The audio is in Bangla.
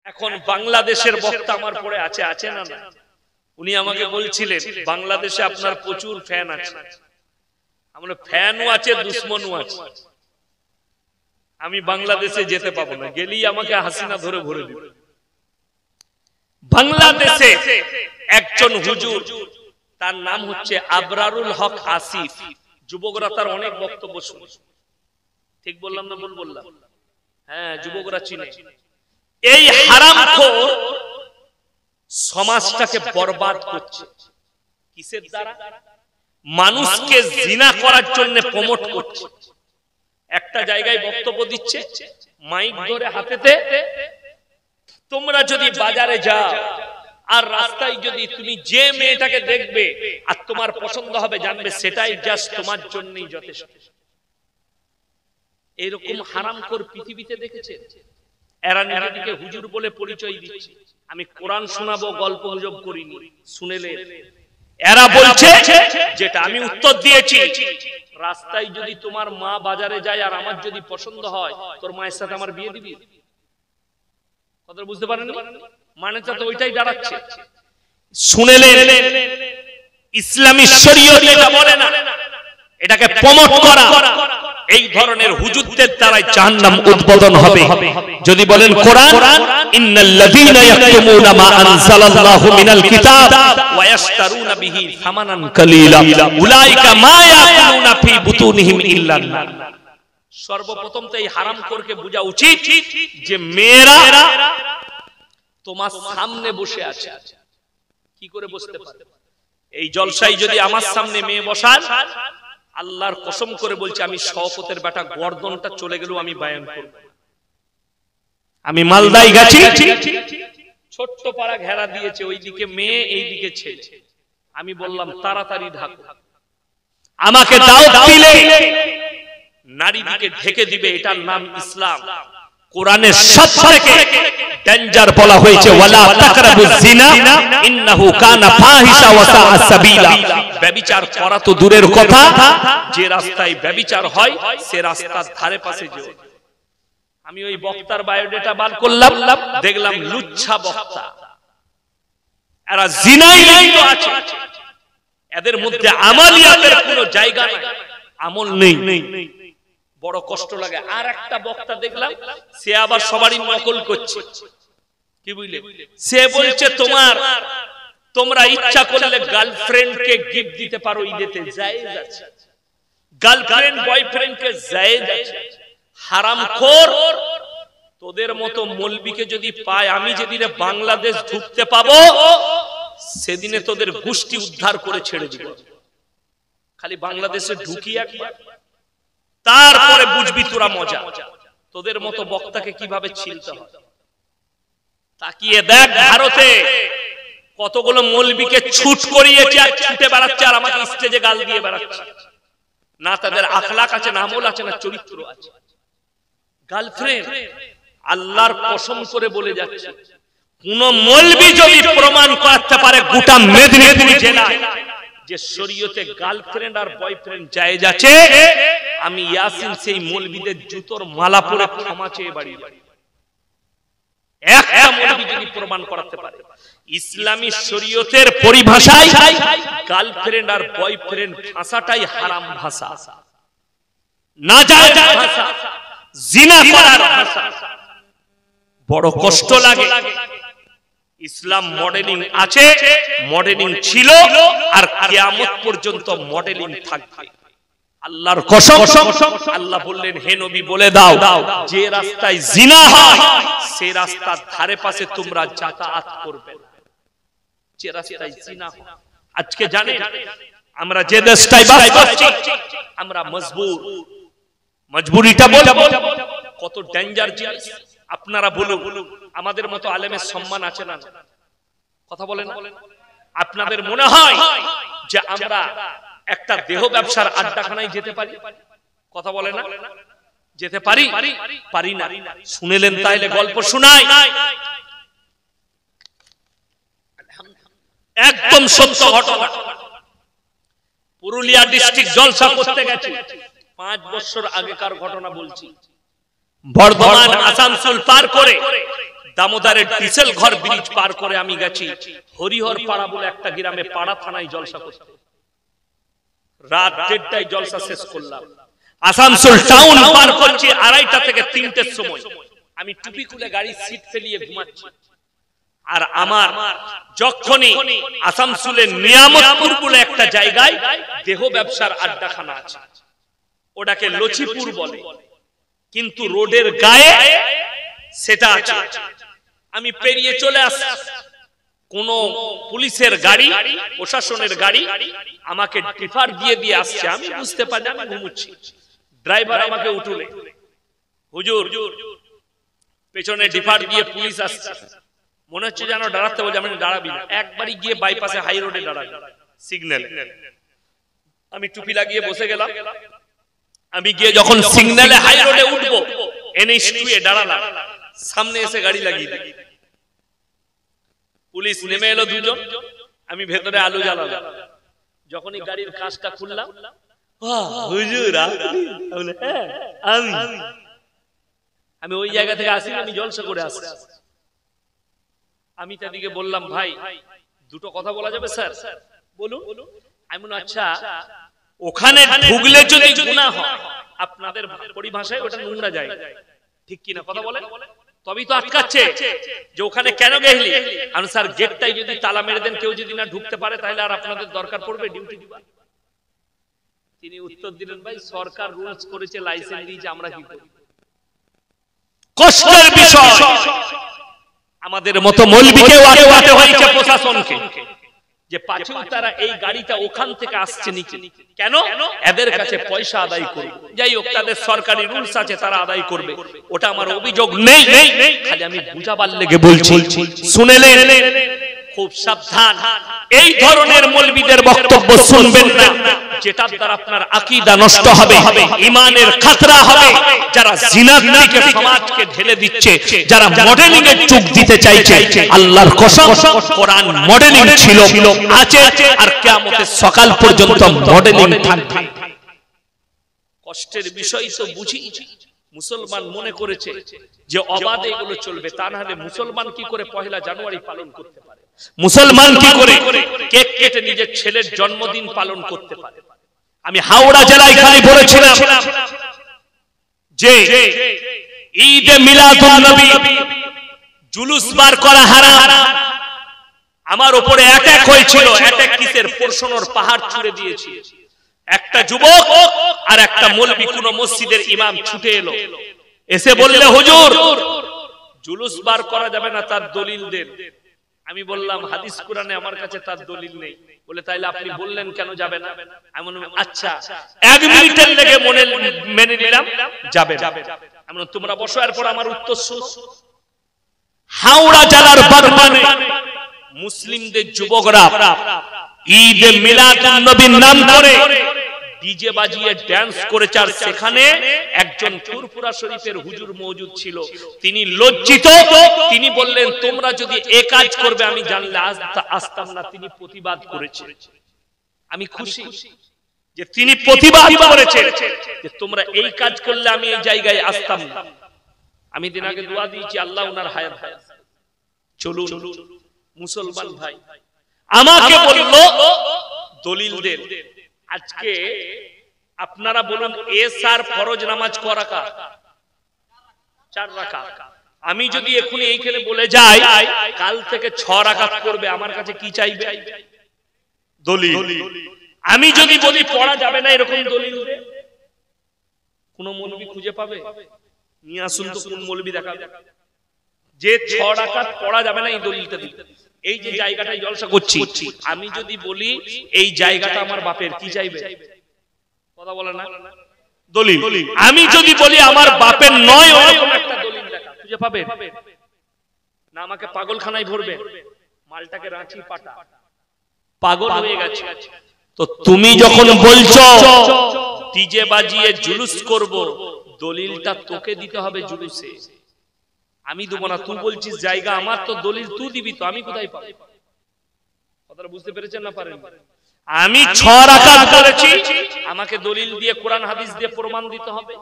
এখন বাংলাদেশের বক্তা আমার পরে আছে না না, উনি আমাকে বলছিলেন বাংলাদেশে আপনার প্রচুর ফ্যান আছে। আমরা ফ্যানও আছে, দুশ্মনও আছে। আমি বাংলাদেশে যেতে পাবো না, গেলেই আমাকে হাসিনা ধরে ভরে দিবে। বাংলাদেশে একজন হুজুর, তার নাম হচ্ছে আবরারুল হক আসিফ। যুবকরা তার অনেক বক্তব্য শুনে। ঠিক বললাম না ভুল বললাম? হ্যাঁ, যুবকরা চিনে। এই হারামখোর সমাজটাকে বরবাদ করছে। কিসের দ্বারা? মানুষকে জিনা করার জন্য প্রমোট করছে। একটা জায়গায় বক্তব্য দিচ্ছে, মাইক ধরে হাতেতে, তোমরা যদি বাজারে যাও আর রাস্তায় যদি তুমি যে মেয়েটাকে দেখবে আর তোমার পছন্দ হবে, জানবে সেটাই জাস্ট তোমার জন্যই যথেষ্ট। এরকম হারামখোর পৃথিবীতে দেখেছেন? এরা নিজেদেরকে হুজুর বলে পরিচয় দিচ্ছে। আমি কোরআন শোনাবো, গল্প গুজব করিনি, শুনেলে। এরা বলছে যেটা আমি উত্তর দিয়েছি, রাস্তায় যদি তোমার মা বাজারে যায় আর আমার যদি পছন্দ হয়, তোর মায়ের সাথে আমার বিয়ে দিবি। কথা বুঝতে পারেন? মানেটা তো ওইটাই দাঁড়াচ্ছে। শুনেলেন, ইসলামী শরীয়ত এটা বলে না, এটাকে প্রমোট করা। এই ধরনের হুজুরদের দ্বারাই জাহান্নাম উদ্বোধন হবে। যদি বলেন কোরআন, ইন্নাল্লাযীনা ইয়াকতুমুনা মা আনজালাল্লাহু মিনাল কিতাব ওয়া ইয়াশতারুনা বিহি সামানান কালীলা উলাইকা মা ইয়াকুলুনা ফি বুতুনিহিম ইল্লান নার। সর্বপ্রথম তো এই হারামখোরকে বোঝা উচিত যে মেয়েরা তোমার সামনে বসে আছে, কি করে বসতে পারে? এই জলসায় যদি আমার সামনে মেয়ে বসান, আল্লাহর কসম করে বলছি, আমি শওকতের বেটা গর্দনটা চলে গেলেও আমি বায়ান করব। আমি মালদায় গেছি, ছোট্ট পাড়া ঘেরা দিয়েছে, ওইদিকে মেয়ে এইদিকে ছেলে। আমি বললাম তাড়াতাড়ি ঢাকো, আমাকে দাও দিলে নারী দিকে ঢেকে দিবে। এটার নাম ইসলাম। কোরআনের সবথেকে ডেঞ্জার বলা হয়েছে, ওয়ালা তাকরাবুজ জিনা ইন্নাহু কানা ফাহিশা ওয়া সাআ সাবিলা। ব্যভিচার করা তো দূরের কথা, যে রাস্তায় ব্যভিচার হয় সে রাস্তার ধারে পাশে যেও। আমি ওই বক্তার বায়োডাটা বার করলাম, দেখলাম লুচ্ছা বক্তা। এরা জিনায় লিপ্ত আছে, এদের মধ্যে আমালিয়াতের কোনো জায়গা নেই, আমল নেই। বড় কষ্ট লাগে। আর একটা বক্তা দেখলাম, সে আবার সবারই নকল করছে। কি বুঝলে? সে বলছে তোমরা ইচ্ছা করলে গার্লফ্রেন্ডকে গিফট দিতে পারো, ঈদেতে জায়েজ আছে। গার্লফ্রেন্ড বয়ফ্রেন্ডকে জায়েজ আছে। হারামখোর তোদের মতো মৌলবীকে যদি পায়, আমি যেদিনে বাংলাদেশ ঢুকতে পাবো সেদিনে তোদের গোষ্ঠী উদ্ধার করে ছেড়ে দিব। খালি বাংলাদেশে ঢুকি একবার, তারপরে বুঝবি তোরা মজা। তোদের মতো বক্তাকে কিভাবে ছিলতে হয়। তাকিয়ে দেখ, ভারতে কতগুলো মৌলবীকে ছুট করিয়েছে আর ছুটে বেড়াচ্ছে, আর আমাকে স্টেজে গাল দিয়ে বেড়াচ্ছে। না তাদের আখলাক আছে, না আমল আছে, না চরিত্র আছে। গার্লফ্রেন্ড, আল্লাহর কসম করে বলে যাচ্ছে, কোন মৌলবী যদি প্রমাণ করতে পারে গোটা মেদিনীপুর জেলায় যে শরীয়তে গার্লফ্রেন্ড আর বয়ফ্রেন্ড জায়েজ আছে, আমি ইয়াসিন সেই মৌলবীদের জুতোর মালা পরে ক্ষমা চেয়ে বাড়ি বাড়ি। একটা মৌলবী যদি প্রমাণ করাতে পারে ইসলামী শরীয়তের পরিভাষায় গার্লফ্রেন্ড আর বয়ফ্রেন্ড ভাষাটাই হারাম ভাষা, নাজায়েজ ভাষা, জিনা করার ভাষা। বড় কষ্ট লাগে। ইসলাম মডেলিং আছে, মডেলিং ছিল, আর কিয়ামত পর্যন্ত মডেলিং থাকবে। আল্লাহর কসম, আল্লাহ বললেন, হে নবী বলে দাও, যে রাস্তায় জিনা হয় সেই রাস্তার ধারে পাশে তোমরা যাতায়াত করবে। যে রাস্তায় জিনা হয়, আজকে জানেন আমরা যে দেশটায় বাস করছি, আমরা মজবুরিটা বলবো, কত ডেঞ্জার জিনিস। আপনারা বলুন, আমাদের মতো আলেমের সম্মান আছে না? কথা বলেন। আপনাদের মনে হয় যে আমরা একটা দেহ ব্যবসার আড্ডাখানায় যেতে পারি? কথা বলে না? যেতে পারি? পারি না। শুনেলেন তাইলে গল্প শোনাই, একদম সত্য ঘটনা। পুরুলিয়া ডিস্ট্রিক্ট জলসা করতে গেছে, 5 বছর আগেকার ঘটনা বলছি। বর্ধমান আসানসোল পার করে দামোদরের ডিসেল ঘর ব্রিজ পার করে আমি গেছি হরিহর পাড়া বলে একটা গ্রামে, পাড়া থানায় জলসা করতে। রাত 1:30টায় জলসা শেষ করলাম। আসানসোল টাউন পার করছি 2:30 থেকে 3টের সময়। আমি টুপি খুলে গাড়ির সিট ফেলিয়ে ঘুমাচ্ছি। আর আমার যখনই আসানসোলের নিয়ামতপুর বলে একটা জায়গায় দেহ ব্যবসার আড্ডাখানা আছে, ওটাকে লচিপুর বলে, কিন্তু রোডের গায়ে সেটা আছে। আমি পেরিয়ে চলে আসছি, কোন পুলিশের গাড়ি, প্রশাসনের গাড়ি আমাকে ডিফার দিয়ে আসছে। আমি বুঝতে পারি আমি ঘুমুচ্ছি। ড্রাইভার আমাকে উঠুলে, হুজুর পেছনে ডিফার দিয়ে পুলিশ আসছে, মনে হচ্ছে যেন দাঁড়াতে বলছে। আমি দাঁড়াবি না, একবারই গিয়ে বাইপাসে হাই রোডে দাঁড়াবি সিগন্যাল। আমি টুপি লাগিয়ে বসে গেলাম। আমি গিয়ে যখন সিগন্যালে হাই রোডে উঠবো, NH2 এ দাঁড়ালাম, সামনে এসে গাড়ি লাগিয়ে দিই। পুলিশ নেমে এলো দুজন, আমি ভেতরে আলো জ্বালালাম। যখনই গাড়ির কাঁচটা খুললাম, হুজুর আমি ওই জায়গা থেকে আসি, আমি জলসা করে আসছি। আমি তাদেরকে বললাম, ভাই দুটো কথা বলা যাবে স্যার? বলুন। আমি বললাম, আচ্ছা ওখানে ঢুকলে যদি গুনাহ হয়, আপনাদের পরিভাষায় ওটা নোংরা জায়গা, ঠিক কিনা কথা বলেন? তবেই তো আটকাচ্ছে যে ওখানে কেন গেলি? আমি স্যার গেটটাই যদি তালা মেরে দেন, কেউ যদি না ঢুকতে পারে, তাহলে আর আপনাদের দরকার পড়বে ডিউটি দিবা? তিনি উত্তর দিলেন, ভাই সরকার রুলস করেছে, লাইসেন্স দিয়েছে, আমরা কি করি? কষ্টের বিষয় আমাদের মতো মৌলবীকেও আটকাতে হয়েছে প্রশাসনকে, যে পাঁচু তারা এই গাড়িটা ওখান থেকে আসছে নিচে, কেন? এদের কাছে পয়সা আদায় করবে। যাই হোক, তাদের সরকারি রুলস আছে, তারা আদায় করবে, ওটা আমার অভিযোগ নেই। খালি আমি বুঝাবার লেগে বলছি, শুনেলেন? খুব সাবধান, এই ধরনের মৌলবীদের বক্তব্য শুনবেন না, যেটার দ্বারা আপনার আকীদা নষ্ট হবে, ঈমানের খাতরা হবে। যারা জিনার দিকে সমাজকে ঢেলে দিচ্ছে, যারা মডেলিং এর যুগ দিতে চাইছে, আল্লাহর কসম কোরআন মডেলিং ছিল, আছে, আর কিয়ামতের সকাল পর্যন্ত মডেলিং থাকবে। কষ্টের বিষয় তো বুঝি। মুসলমান মনে করেছে যে অবাধে এগুলো চলবে, তা না হলে মুসলমান কি করে 1 জানুয়ারি পালন করতে পারে? মুসলমান কি করে কেক কেটে নিজের ছেলের জন্মদিন পালন করতে পারে? আমি হাওড়া জেলায় খালি বলেছিলাম যে ঈদে মিলাদুন নবী জুলুস বার করা হারাম। আমার উপরে অ্যাটাক হয়েছিল। অ্যাটাক কিসের? পরশনোর পাহাড় ছুঁড়ে দিয়েছি। একটা যুবক আর একটা মৌলবি কোন মসজিদের ইমাম ছুটে এলো, এসে বললে, হুজুর জুলুস বার করা যাবে না, তার দলিল দেন। আমি বললাম, হাদিস কোরআনে আমার কাছে তার দলিল নেই। বলে, তাইলে আপনি বললেন কেন যাবে না? আমি বললাম, আচ্ছা 1 মিনিটের লেগে মেনে নিলাম যাবে। আমি বললাম, তোমরা বসো, এরপর আমার উত্তর শুনো। হাওড়া জেলার বর্ধমানে মুসলিমদের যুবকরা ঈদে মিলাদুন নবীর নাম করে ডিজে বাজিয়ে ড্যান্স করেছে, আর সেখানে একজন ফুরফুরা শরীফের হুজুর মওজুদ ছিল। তিনি লজ্জিত, তিনি বললেন, তোমরা যদি এই কাজ করবে আমি জানলে আসতাম না। তিনি প্রতিবাদ করেছেন। আমি খুশি যে তিনি প্রতিবাদ করেছেন যে তোমরা এই কাজ করলে আমি এই জায়গায় আসতাম না। আমি দিন আগে দোয়া দিয়েছি, আল্লাহ ওনার হায়াত হায়াত। চলুন মুসলমান ভাই, আমাকে বললো দলিল দেন। আজকে আপনারা বলুন, এসার ফরজ নামাজ ক রাকাত? 4 রাকাত। আমি যদি এখনই এইখানে বলে যাই কাল থেকে 6 রাকাত করবে, আমার কাছে কি চাইবে? দলিল। আমি যদি বলি পড়া যাবে না, এরকম দলিল দে, কোন মৌলবি খুঁজে পাবে? নিয়ে আসুন তো, কোন মৌলবি দেখাবে যে 6 রাকাত পড়া যাবে না, এই দলিলটা দিন। এই যে জায়গাটায় জলসা করছি, আমি যদি বলি এই জায়গাটা আমার বাপের, কি চাইবে? কথা বলে না? দলিল। আমি যদি বলি আমার বাপের নয়, ওরকম একটা দলিল দেখা খুঁজে পাবে না? আমাকে পাগলখানায় ভরবে, মালটাকে রাঁচি পাটা, পাগল হয়ে গেছে। তো তুমি যখন বলছো ডিজে বাজিয়ে জুলুস করব, দলিলটা তোকে দিতে হবে জুলুসে, আমি দেবো না। তুই বলছিস জায়গা আমার, তো দলিল তুই দিবি, তো আমি কোথায় পাবো? কথাটা বুঝতে পেরেছেন না পারেন? আমি 6 রাকাত করেছি, আমাকে দলিল দিয়ে কোরআন হাদিস দিয়ে প্রমাণ দিতে হবে।